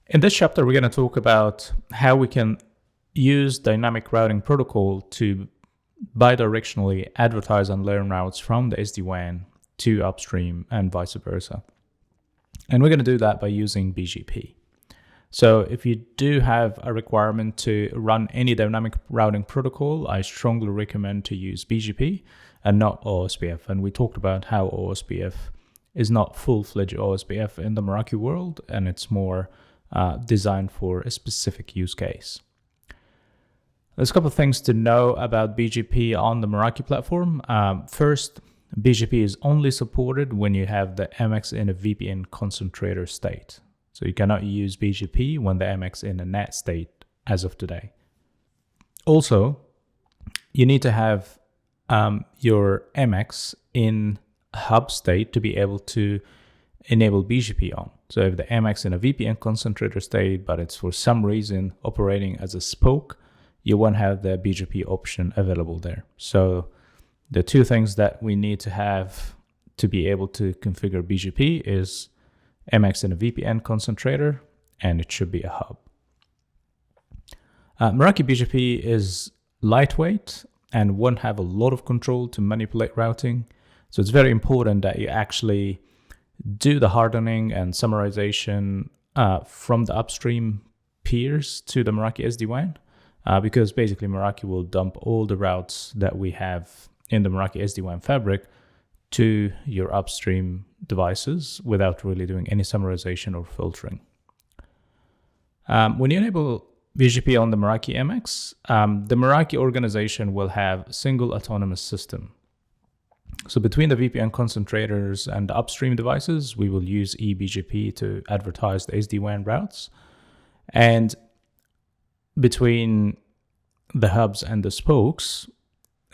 In this chapter, we're going to talk about how we can use dynamic routing protocol to bidirectionally advertise and learn routes from the SD-WAN to upstream and vice versa. And we're going to do that by using BGP. So if you do have a requirement to run any dynamic routing protocol, I strongly recommend to use BGP and not OSPF. And we talked about how OSPF is not full-fledged OSPF in the Meraki world, and it's more designed for a specific use case. There's a couple of things to know about BGP on the Meraki platform. First, BGP is only supported when you have the MX in a VPN concentrator state. So you cannot use BGP when the MX in a NAT state as of today. Also, you need to have your MX in hub state to be able to enable BGP on. So if the MX in a VPN concentrator state, but it's for some reason operating as a spoke, you won't have the BGP option available there. So the two things that we need to have to be able to configure BGP is MX in a VPN concentrator, and it should be a hub. Meraki BGP is lightweight and won't have a lot of control to manipulate routing. So it's very important that you actually do the hardening and summarization from the upstream peers to the Meraki SD-WAN, because basically Meraki will dump all the routes that we have in the Meraki SD-WAN fabric to your upstream devices without really doing any summarization or filtering. When you enable BGP on the Meraki MX, the Meraki organization will have a single autonomous system. So between the VPN concentrators and the upstream devices, we will use eBGP to advertise the SD-WAN routes. And between the hubs and the spokes,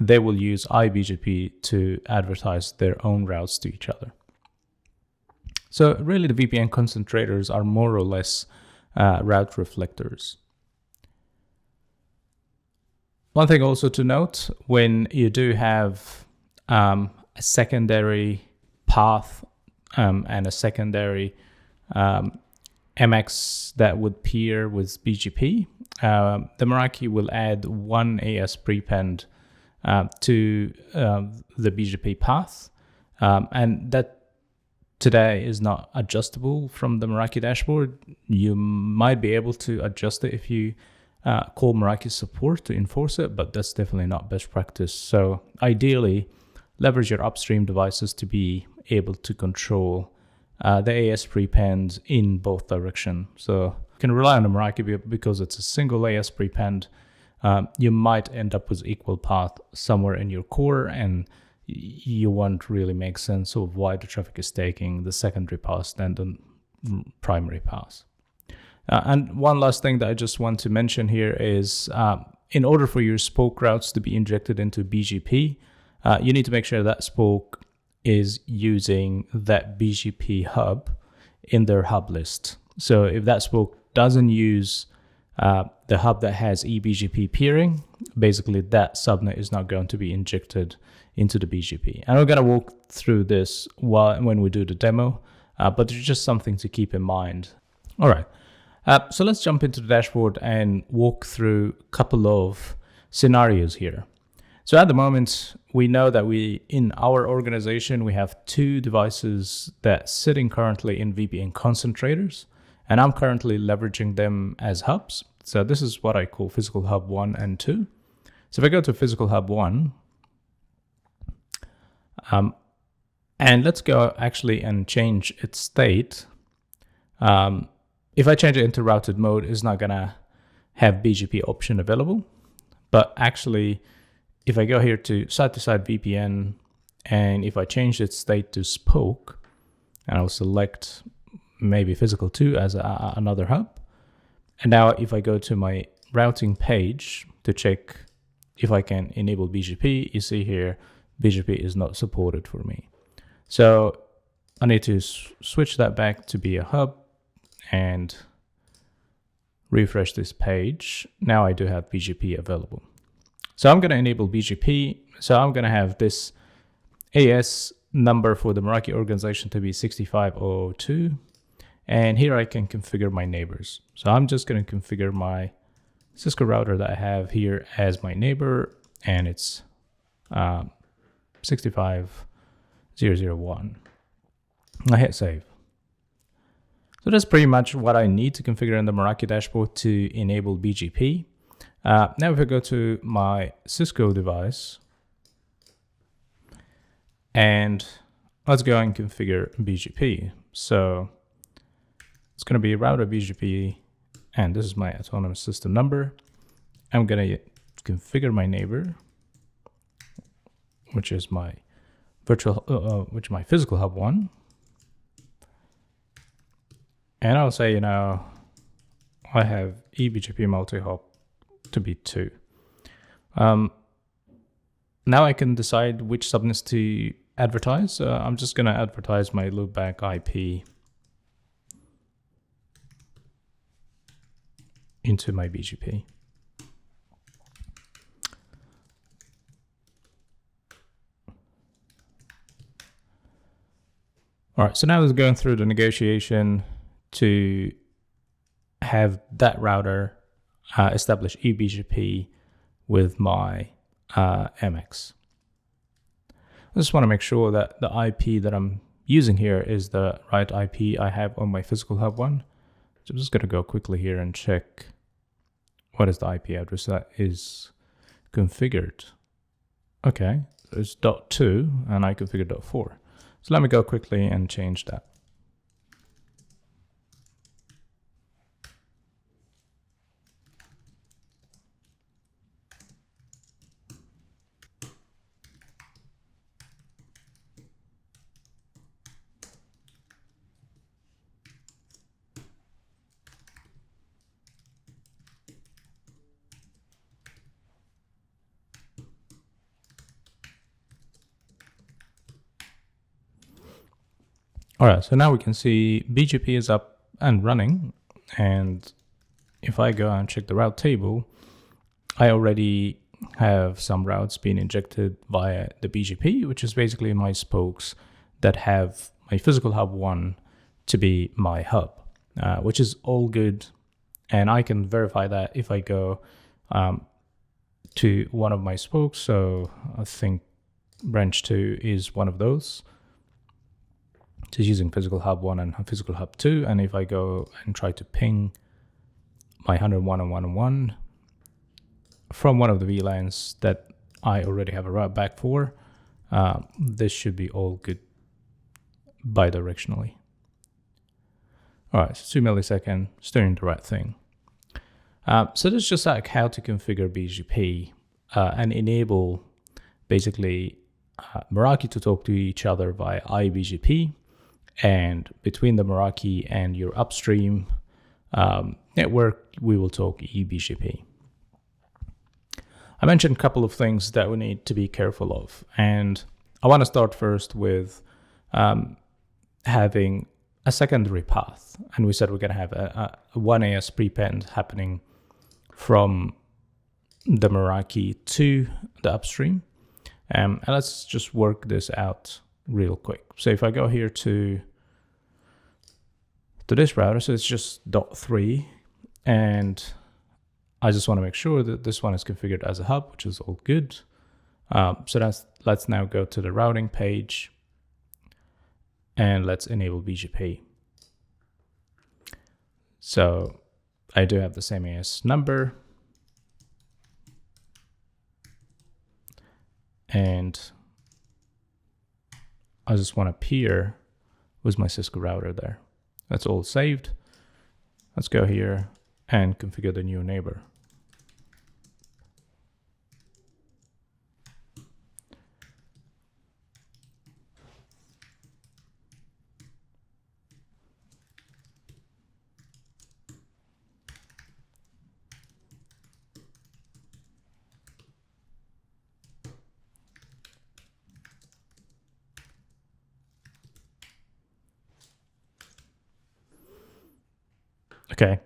they will use iBGP to advertise their own routes to each other. So really the VPN concentrators are more or less route reflectors. One thing also to note, when you do have a secondary path and a secondary MX that would peer with BGP, the Meraki will add one AS prepend to the BGP path, and that today is not adjustable from the Meraki dashboard. You might be able to adjust it if you call Meraki support to enforce it, but that's definitely not best practice. So ideally, leverage your upstream devices to be able to control the AS prepend in both directions. So you can rely on the Meraki because it's a single AS prepend. You might end up with equal path somewhere in your core, and you won't really make sense of why the traffic is taking the secondary path than the primary path. And one last thing that I just want to mention here is in order for your spoke routes to be injected into BGP, you need to make sure that spoke is using that BGP hub in their hub list. So if that spoke doesn't use the hub that has eBGP peering, basically that subnet is not going to be injected into the BGP. And we're going to walk through this when we do the demo, but it's just something to keep in mind. All right, so let's jump into the dashboard and walk through a couple of scenarios here. So at the moment, we know that in our organization, we have two devices that sitting currently in VPN concentrators, and I'm currently leveraging them as hubs. So this is what I call physical hub 1 and 2. So if I go to physical hub 1, and let's go actually and change its state. If I change it into routed mode, it's not gonna have BGP option available, but actually, if I go here to side-to-side VPN, and if I change its state to spoke, and I'll select maybe physical 2 as another hub. And now if I go to my routing page to check if I can enable BGP, you see here, BGP is not supported for me. So I need to switch that back to be a hub and refresh this page. Now I do have BGP available. So I'm going to enable BGP. So I'm going to have this AS number for the Meraki organization to be 6502. And here I can configure my neighbors. So I'm just going to configure my Cisco router that I have here as my neighbor, and it's 65001. I hit save. So that's pretty much what I need to configure in the Meraki dashboard to enable BGP. Now if I go to my Cisco device, and let's go and configure BGP. So it's going to be router BGP, and this is my autonomous system number. I'm going to configure my neighbor, which is my my physical hub 1. And I'll say, I have eBGP multi-hop to be 2. Now I can decide which subnets to advertise. I'm just going to advertise my loopback IP into my BGP. All right, so now it's going through the negotiation to have that router establish eBGP with my MX. I just want to make sure that the IP that I'm using here is the right IP I have on my physical hub 1. So I'm just going to go quickly here and check what is the IP address that is configured. Okay, so it's .2 and I configured .4. So let me go quickly and change that. All right, so now we can see BGP is up and running. And if I go and check the route table, I already have some routes being injected via the BGP, which is basically my spokes that have my physical hub 1 to be my hub, which is all good. And I can verify that if I go to one of my spokes. So I think branch 2 is one of those. Just using physical hub 1 and physical hub 2. And if I go and try to ping my 101 and 101 from one of the VLANs that I already have a route back for, this should be all good bidirectionally. All right, so 2 milliseconds, still doing the right thing. So this is just like how to configure BGP and enable basically Meraki to talk to each other via iBGP. And between the Meraki and your upstream network, we will talk eBGP. I mentioned a couple of things that we need to be careful of. And I want to start first with having a secondary path. And we said we're going to have a 1AS prepend happening from the Meraki to the upstream. And let's just work this out real quick. So if I go here to this router, so it's just .3, and I just want to make sure that this one is configured as a hub, which is all good. So let's now go to the routing page and let's enable BGP. So I do have the same AS number, and I just want to peer with my Cisco router there. That's all saved. Let's go here and configure the new neighbor. Okay,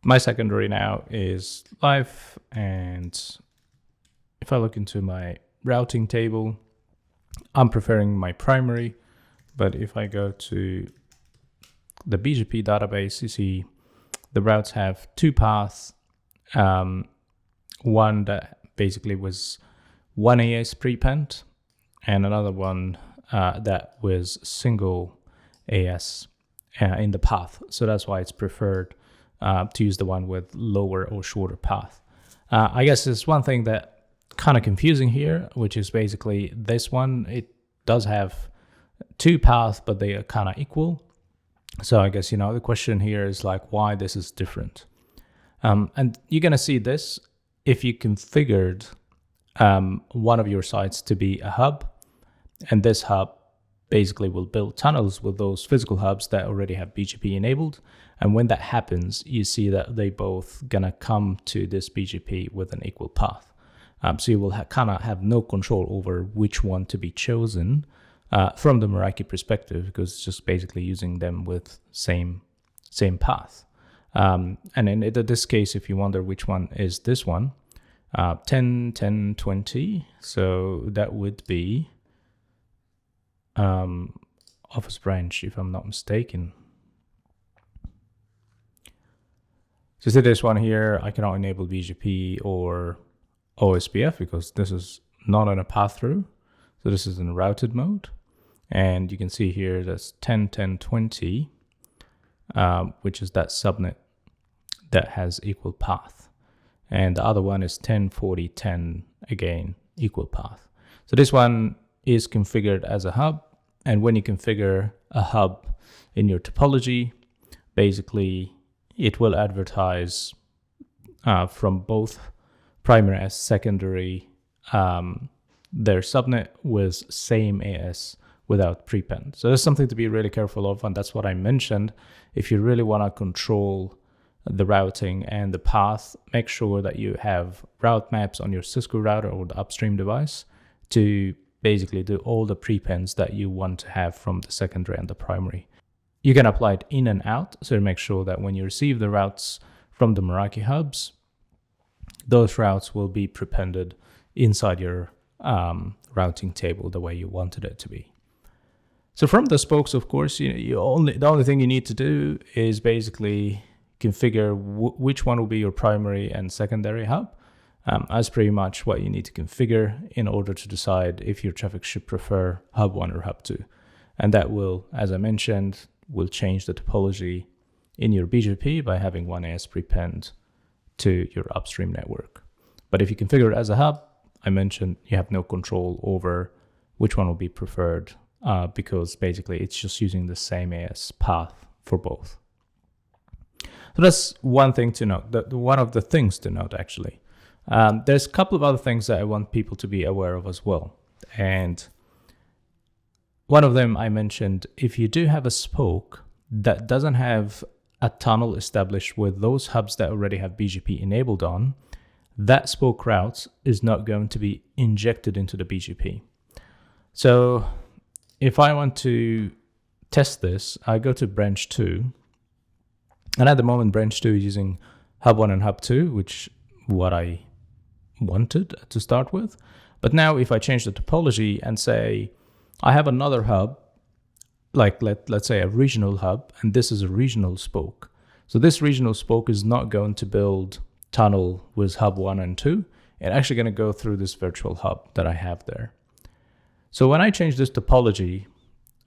my secondary now is live, and if I look into my routing table, I'm preferring my primary, but if I go to the BGP database, you see the routes have two paths. One that basically was 1 AS prepend, and another one that was single AS in the path. So that's why it's preferred to use the one with lower or shorter path. I guess there's one thing that kind of confusing here, which is basically this one. It does have two paths, but they are kind of equal. So I guess, the question here is like why this is different. And you're going to see this if you configured one of your sites to be a hub, and this hub basically will build tunnels with those physical hubs that already have BGP enabled. And when that happens, you see that they both gonna come to this BGP with an equal path. So you will kind of have no control over which one to be chosen from the Meraki perspective, because it's just basically using them with same path. And in this case, if you wonder which one is this one, 10, 10, 20. So that would be Office branch, if I'm not mistaken. So see this one here, I cannot enable BGP or OSPF because this is not on a path through. So this is in routed mode. And you can see here that's 10, 10, 20, which is that subnet that has equal path. And the other one is 10, 40, 10, again, equal path. So this one is configured as a hub. And when you configure a hub in your topology, basically it will advertise from both primary as secondary their subnet with same AS without prepend. So there's something to be really careful of, and that's what I mentioned. If you really want to control the routing and the path, make sure that you have route maps on your Cisco router or the upstream device to basically do all the prepends that you want to have from the secondary and the primary. You can apply it in and out, so make sure that when you receive the routes from the Meraki hubs, those routes will be prepended inside your routing table the way you wanted it to be. So from the spokes, of course, the only thing you need to do is basically configure which one will be your primary and secondary hub. That's pretty much what you need to configure in order to decide if your traffic should prefer hub 1 or hub 2. And that will, as I mentioned, will change the topology in your BGP by having 1 AS prepend to your upstream network. But if you configure it as a hub, I mentioned you have no control over which one will be preferred because basically it's just using the same AS path for both. So that's one thing to note, one of the things to note actually. There's a couple of other things that I want people to be aware of as well. And one of them I mentioned, if you do have a spoke that doesn't have a tunnel established with those hubs that already have BGP enabled on, that spoke route is not going to be injected into the BGP. So if I want to test this, I go to branch 2. And at the moment, branch 2 is using hub 1 and hub 2, which what I wanted to start with. But now if I change the topology and say, I have another hub, like let's say a regional hub, and this is a regional spoke. So this regional spoke is not going to build tunnel with hub 1 and 2. It's actually going to go through this virtual hub that I have there. So when I change this topology,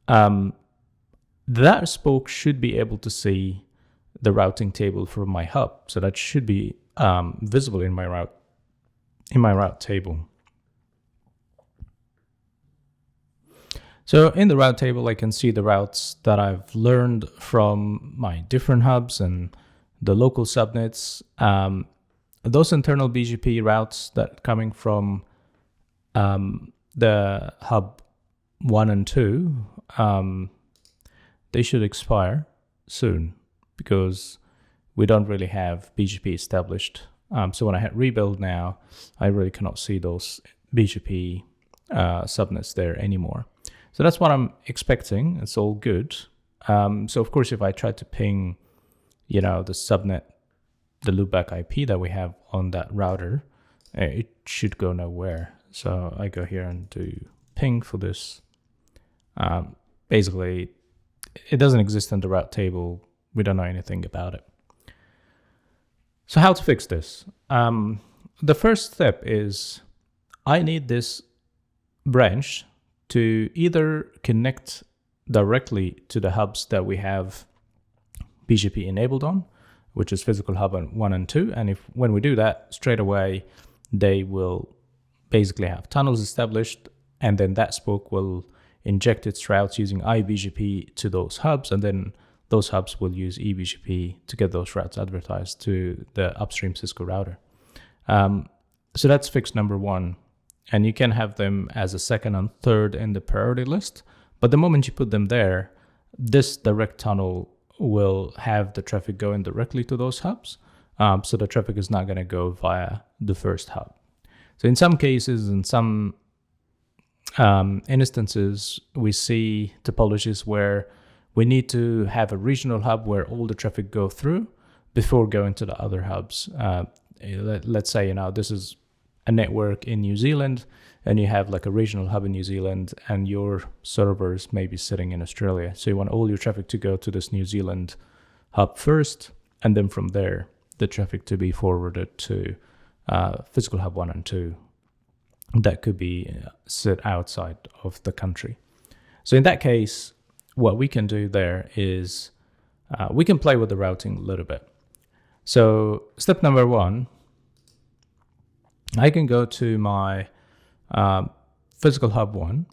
that spoke should be able to see the routing table from my hub. So that should be visible in my route table. So in the route table, I can see the routes that I've learned from my different hubs and the local subnets. Those internal BGP routes that coming from the hub 1 and 2, they should expire soon because we don't really have BGP established. So when I hit rebuild now, I really cannot see those BGP subnets there anymore. So that's what I'm expecting. It's all good. So of course, if I try to ping, the subnet, the loopback IP that we have on that router, it should go nowhere. So I go here and do ping for this. Basically, it doesn't exist in the route table. We don't know anything about it. So how to fix this? The first step is I need this branch to either connect directly to the hubs that we have BGP enabled on, which is physical hub 1 and 2. And when we do that, straight away, they will basically have tunnels established, and then that spoke will inject its routes using iBGP to those hubs, and then those hubs will use eBGP to get those routes advertised to the upstream Cisco router. So that's fix number one. And you can have them as a second and third in the priority list. But the moment you put them there, this direct tunnel will have the traffic going directly to those hubs. So the traffic is not going to go via the first hub. So in some cases, in some instances, we see topologies where we need to have a regional hub where all the traffic go through before going to the other hubs. Let's say, this is a network in New Zealand, and you have like a regional hub in New Zealand, and your servers may be sitting in Australia. So you want all your traffic to go to this New Zealand hub first, and then from there, the traffic to be forwarded to physical hub 1 and 2. That could be sit outside of the country. So in that case, what we can do there is we can play with the routing a little bit. So step number one, I can go to my physical hub 1,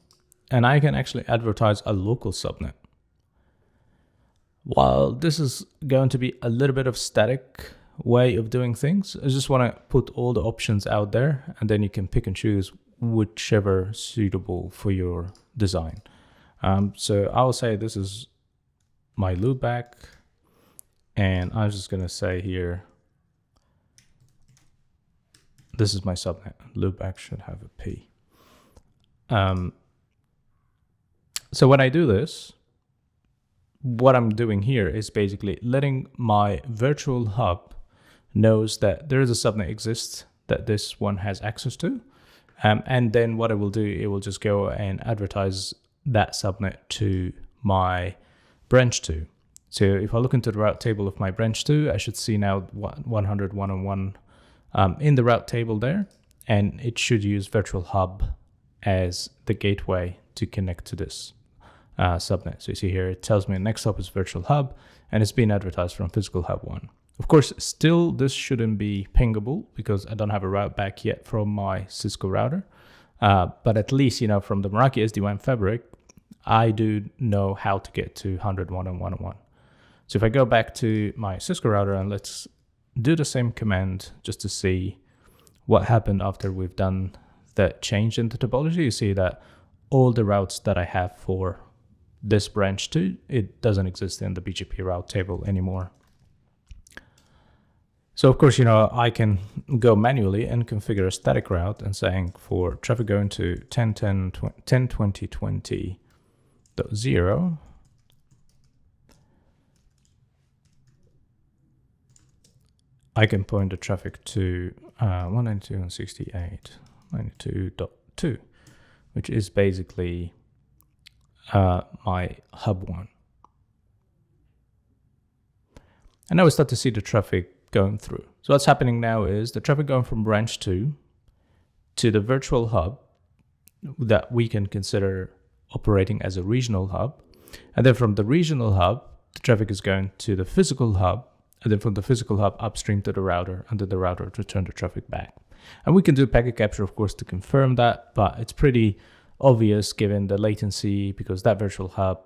and I can actually advertise a local subnet. While this is going to be a little bit of static way of doing things, I just want to put all the options out there, and then you can pick and choose whichever suitable for your design. So I'll say this is my loopback, and I'm just going to say here, this is my subnet. Loopback should have a P. So when I do this, what I'm doing here is basically letting my virtual hub knows that there is a subnet exists that this one has access to. And then what it will do, it will just go and advertise that subnet to my branch 2. So if I look into the route table of my branch 2, I should see now 100, 101 in the route table there, and it should use virtual hub as the gateway to connect to this subnet. So you see here, it tells me next up is virtual hub, and it's being advertised from physical hub 1. Of course, still this shouldn't be pingable because I don't have a route back yet from my Cisco router. But at least, from the Meraki SD-WAN fabric, I do know how to get to 101 and 101. So if I go back to my Cisco router and let's do the same command just to see what happened after we've done that change in the topology, you see that all the routes that I have for this branch 2, it doesn't exist in the BGP route table anymore. So of course, I can go manually and configure a static route and saying for traffic going to 10.20.0, I can point the traffic to 192.168.92.2, which is basically my hub 1. And now we start to see the traffic going through. So what's happening now is the traffic going from branch 2 to the virtual hub that we can consider operating as a regional hub. And then from the regional hub, the traffic is going to the physical hub, and then from the physical hub upstream to the router, and then the router to return the traffic back. And we can do packet capture, of course, to confirm that, but it's pretty obvious given the latency, because that virtual hub,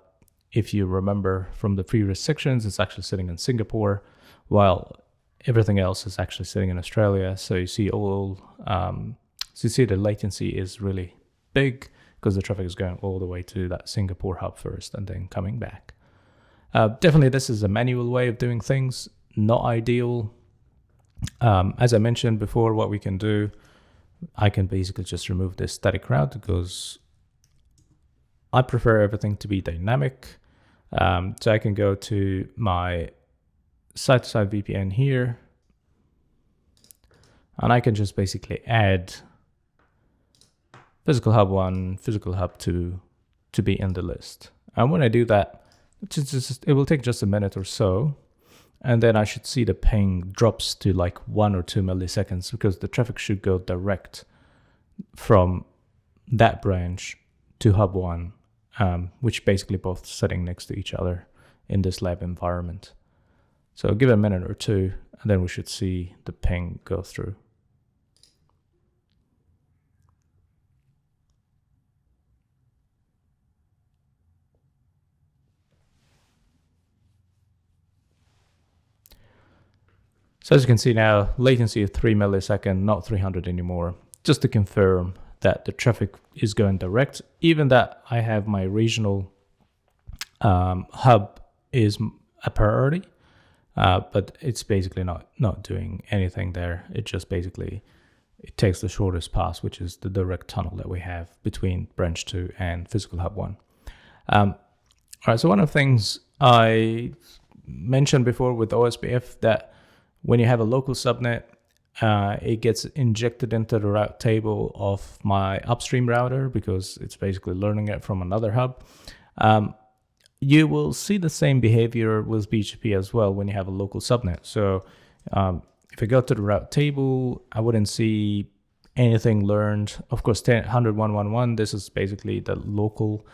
if you remember from the previous sections, it's actually sitting in Singapore, while everything else is actually sitting in Australia. So you see the latency is really big because the traffic is going all the way to that Singapore hub first and then coming back. Definitely this is a manual way of doing things, not ideal. As I mentioned before, what we can do, I can basically just remove this static route because I prefer everything to be dynamic. So I can go to my side-to-side VPN here, and I can just basically add physical hub 1, physical hub 2 to be in the list. And when I do that, It will take just a minute or so, and then I should see the ping drops to like 1 or 2 milliseconds, because the traffic should go direct from that branch to hub 1, which basically both sitting next to each other in this lab environment. So give it a minute or two, and then we should see the ping go through. So as you can see now, latency of 3 milliseconds, not 300 anymore, just to confirm that the traffic is going direct, even that I have my regional hub is a priority, but it's basically not doing anything there. It just basically, it takes the shortest path, which is the direct tunnel that we have between branch 2 and physical hub 1. All right, so one of the things I mentioned before with OSPF, that when you have a local subnet, it gets injected into the route table of my upstream router, because it's basically learning it from another hub. You will see the same behavior with BGP as well when you have a local subnet. So if I go to the route table, I wouldn't see anything learned. Of course, 100.1.1.1, this is basically the local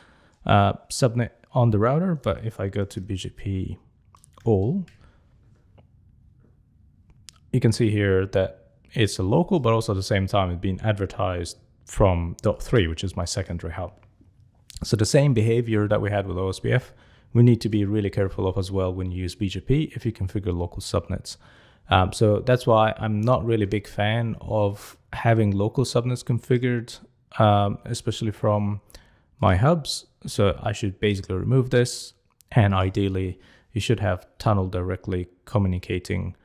subnet on the router. But if I go to BGP all, you can see here that it's a local, but also at the same time it's being advertised from .3, which is my secondary hub. So the same behavior that we had with OSPF, we need to be really careful of as well when you use BGP if you configure local subnets. So that's why I'm not really a big fan of having local subnets configured, especially from my hubs. So I should basically remove this, and ideally you should have tunnel directly communicating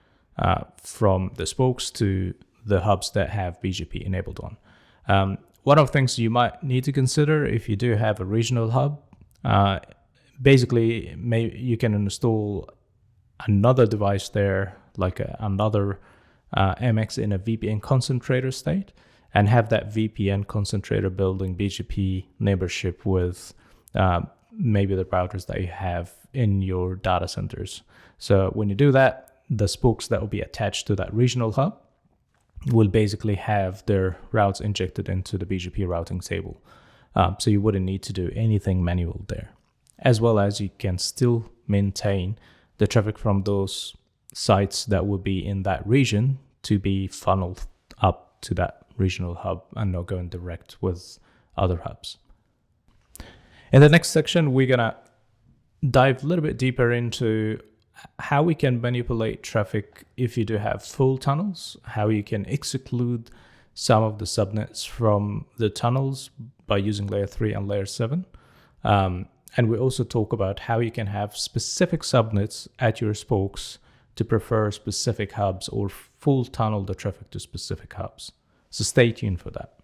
from the spokes to the hubs that have BGP enabled on. One of the things you might need to consider if you do have a regional hub, basically you can install another device there, like another MX in a VPN concentrator state, and have that VPN concentrator building BGP neighborship with maybe the routers that you have in your data centers. So when you do that, the spokes that will be attached to that regional hub will basically have their routes injected into the BGP routing table. So you wouldn't need to do anything manual there, as well as you can still maintain the traffic from those sites that would be in that region to be funneled up to that regional hub and not going direct with other hubs. In the next section, we're gonna dive a little bit deeper into how we can manipulate traffic if you do have full tunnels, how you can exclude some of the subnets from the tunnels by using layer 3 and layer 7. And we also talk about how you can have specific subnets at your spokes to prefer specific hubs or full tunnel the traffic to specific hubs. So stay tuned for that.